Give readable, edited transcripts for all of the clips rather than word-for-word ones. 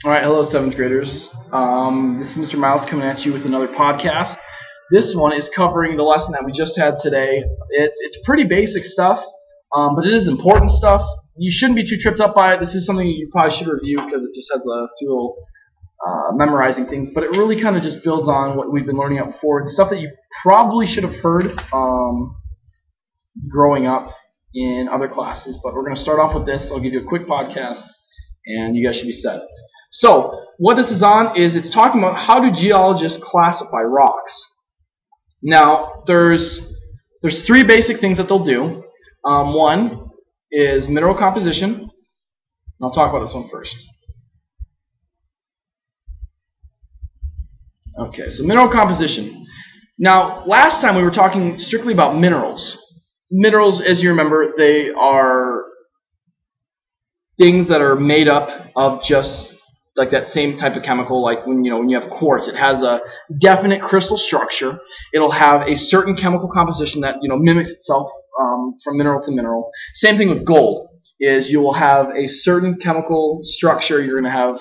All right, hello, seventh graders. This is Mr. Miles coming at you with another podcast. This one is covering the lesson that we just had today. It's pretty basic stuff, but it is important stuff. You shouldn't be too tripped up by it. This is something you probably should review because it just has a few little memorizing things, but it really kind of just builds on what we've been learning out before. It's stuff that you probably should have heard growing up in other classes, but we're going to start off with this. I'll give you a quick podcast, and you guys should be set. So what this is on is it's talking about how do geologists classify rocks. Now, there's three basic things that they'll do. One is mineral composition. And I'll talk about this one first. Okay, so mineral composition. Now, last time we were talking strictly about minerals. Minerals, as you remember, they are things that are made up of just like that same type of chemical. Like when you have quartz, it has a definite crystal structure. It'll have a certain chemical composition that mimics itself from mineral to mineral. Same thing with gold. Is you will have a certain chemical structure. You're going to have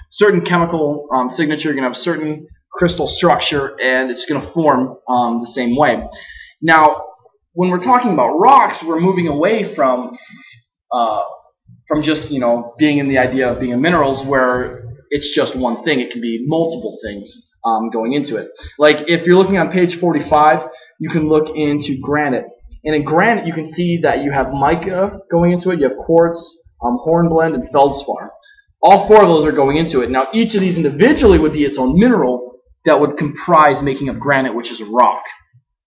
certain chemical signature. You're going to have certain crystal structure, and it's going to form the same way. Now, when we're talking about rocks, we're moving away from just being in the idea of being in minerals where it's just one thing. It can be multiple things going into it. Like if you're looking on page 45, you can look into granite. And in granite, you can see that you have mica going into it. You have quartz, hornblende, and feldspar. All four of those are going into it. Now, each of these individually would be its own mineral that would comprise making up granite, which is a rock.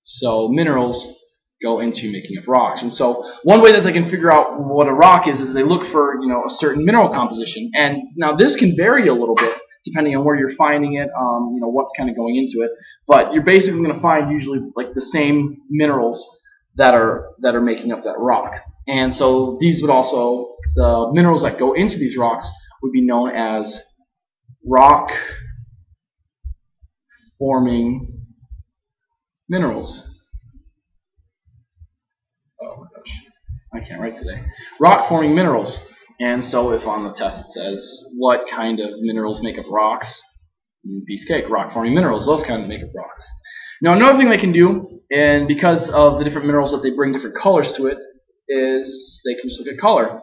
So minerals go into making up rocks. And so one way that they can figure out what a rock is they look for a certain mineral composition. And now this can vary a little bit depending on where you're finding it, what's kind of going into it. But you're basically going to find usually like the same minerals that are making up that rock. And so these would also, the minerals that go into these rocks would be known as rock forming minerals. Oh my gosh, I can't write today. Rock forming minerals. And so if on the test it says what kind of minerals make up rocks, piece of cake, rock forming minerals, those kind of make up rocks. Now another thing they can do, and because of the different minerals that they bring different colors to it, is they can just look at color.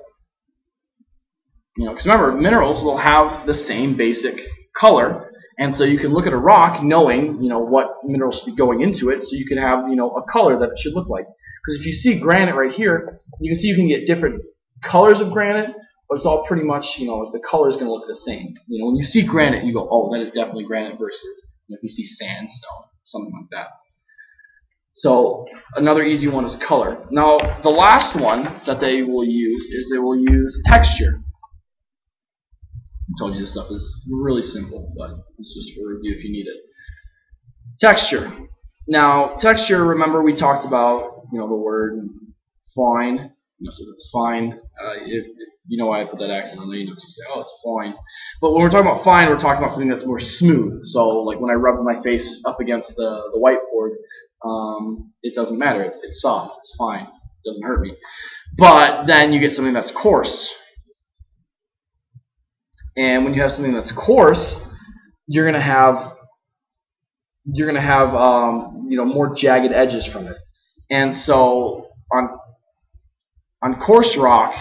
Because remember, minerals will have the same basic color, and so you can look at a rock knowing what minerals should be going into it, so you can have a color that it should look like. Because if you see granite right here, you can see you can get different colors of granite, but it's all pretty much the color is going to look the same. When you see granite, you go, oh, that is definitely granite, versus if you see sandstone, something like that. So another easy one is color. Now the last one that they will use is they will use texture. I told you this stuff is really simple, but it's just for review if you need it. Texture. Now texture, remember we talked about the word fine. So it's fine. If you know why I put that accent on there, you say, oh, it's fine. But when we're talking about fine, we're talking about something that's more smooth. So like when I rub my face up against the whiteboard, it doesn't matter. It's soft. It's fine. It doesn't hurt me. But then you get something that's coarse. And when you have something that's coarse, you're gonna have more jagged edges from it. And so on coarse rock,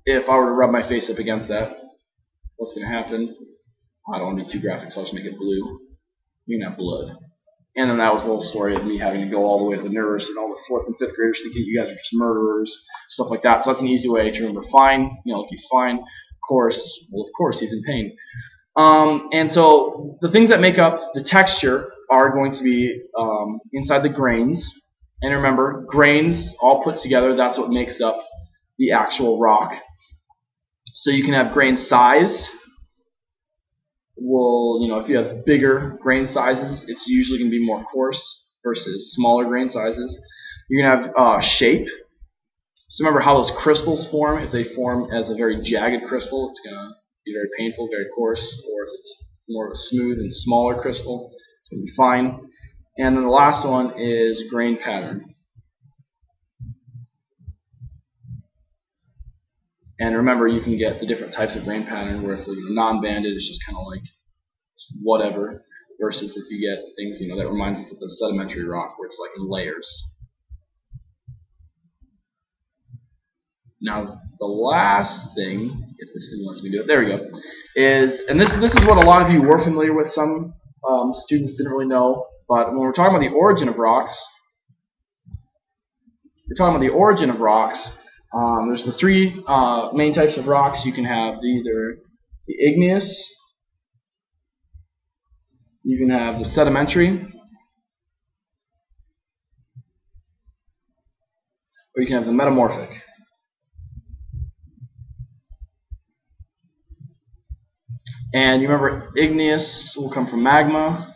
if I were to rub my face up against that, what's gonna happen? I don't want to be too graphic, so I'll just make it blue. You're gonna have blood. And then that was a little story of me having to go all the way to the nurse and all the 4th and 5th graders thinking you guys are just murderers, stuff like that. So that's an easy way to remember fine. Like he's fine. Coarse, well, of course, he's in pain. And so the things that make up the texture are going to be inside the grains. And remember, grains all put together, that's what makes up the actual rock. So you can have grain size. Well, if you have bigger grain sizes, it's usually going to be more coarse versus smaller grain sizes. You're going to have shape. So remember how those crystals form. If they form as a very jagged crystal, it's going to be very painful, very coarse. Or if it's more of a smooth and smaller crystal, it's going to be fine. And then the last one is grain pattern. And remember, you can get the different types of grain pattern where it's non-banded, it's just kind of like whatever, versus if you get things that reminds us of the sedimentary rock where it's like in layers. Now the last thing, if this thing lets me do it, there we go, is, and this is what a lot of you were familiar with, some students didn't really know, but when we're talking about the origin of rocks, there's the three main types of rocks. You can have either the igneous, you can have the sedimentary, or you can have the metamorphic. And you remember, igneous will come from magma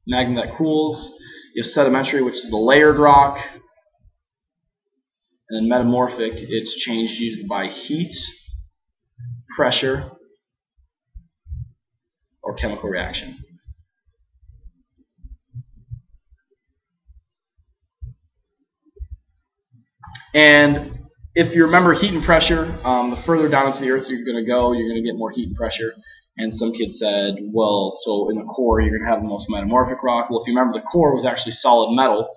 that cools. You have sedimentary, which is the layered rock. And then metamorphic, it's changed usually by heat, pressure, or chemical reaction. And if you remember heat and pressure, the further down into the earth you're going to go, you're going to get more heat and pressure. And some kids said, well, so in the core you're going to have the most metamorphic rock. Well, if you remember, the core was actually solid metal.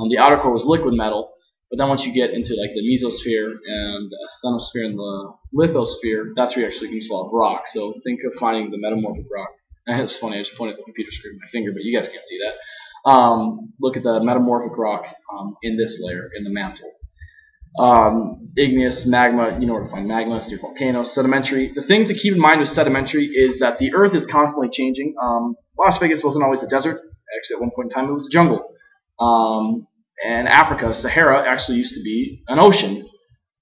The outer core was liquid metal. But then once you get into like the mesosphere and the asthenosphere and the lithosphere, that's where you actually can solve rock. So think of finding the metamorphic rock. And it's funny, I just pointed at the computer screen with my finger, but you guys can't see that. Look at the metamorphic rock in this layer, in the mantle. Igneous, magma, you know where to find magma, it's near volcanoes. Sedimentary. The thing to keep in mind with sedimentary is that the earth is constantly changing. Las Vegas wasn't always a desert. Actually, at one point in time, it was a jungle. And Africa, Sahara, actually used to be an ocean. It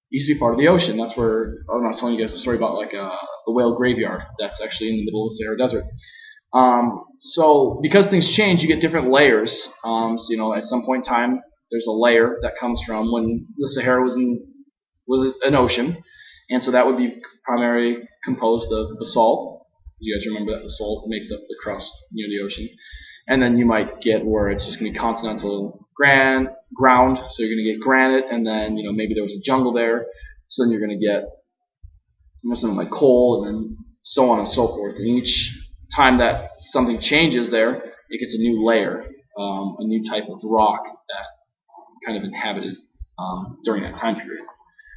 used to be part of the ocean. That's where, I was telling you guys a story about like the whale graveyard. That's actually in the middle of the Sahara Desert. So because things change, you get different layers. So at some point in time, there's a layer that comes from when the Sahara was an ocean, and so that would be primarily composed of basalt. You guys remember that basalt makes up the crust near the ocean. And then you might get where it's just going to be continental ground, so you're going to get granite, and then maybe there was a jungle there, so then you're going to get something like coal, and then so on and so forth. And each time that something changes there, it gets a new layer, a new type of rock that kind of inhabited during that time period.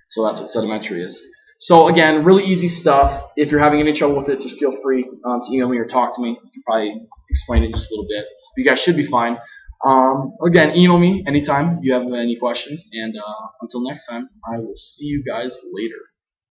So that's what sedimentary is. So again, really easy stuff. If you're having any trouble with it, just feel free to email me or talk to me. I can probably explain it just a little bit. You guys should be fine. Again, email me anytime you have any questions. And until next time, I will see you guys later.